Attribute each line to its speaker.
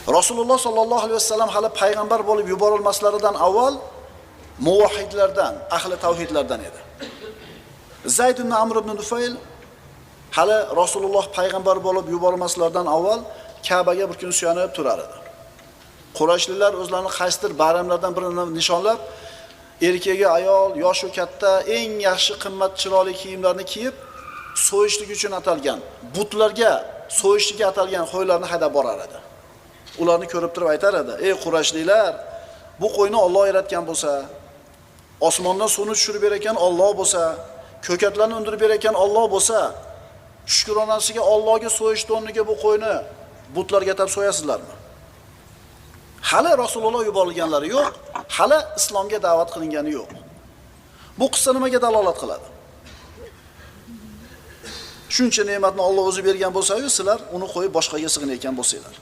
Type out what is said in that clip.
Speaker 1: Rasululloh sollallohu alayhi vasallam hali payg'ambar bo'lib yuborilmaslaridan avval muvahhidlardan, ahli tavhidlardan edi. Zayd ibn Amr ibn Nufayl hali Rasululloh payg'ambar bo'lib yuborilmaslaridan avval Ka'baga bir kun suyanib turar edi. Qurayshlilar o'zlarini qaysidir bayramlardan birini nishonlab, erkagi, ayol, yoshi katta eng yaxshi qimmat chiroyli kiyimlarni kiyib, so'yishlik uchun atalgan, butlarga so'yishlikka atalgan qo'ylarni haydab borar edi. Ularni ko'rib turib aytar edi: "Ey Qurayshlilar, bu qo'yni Alloh yaratgan bo'lsa, osmondan suvni tushirib bergan Alloh bo'lsa, ko'katlarni undirib bergan Alloh bo'lsa, shukronasiga Allohga so'yish o'rniga bu qo'yni butlarga tab so'yasizlarmi?" Hali Rasululloh yuborilganlari yo'q, hali islomga da'vat qilingani yo'q. Bu qissa nimaga dalolat qiladi? Shuncha ne'matni Alloh o'zi bergan bo'lsa-yu, sizlar uni qo'yib boshqaga sig'inayotgan bo'lsanglar.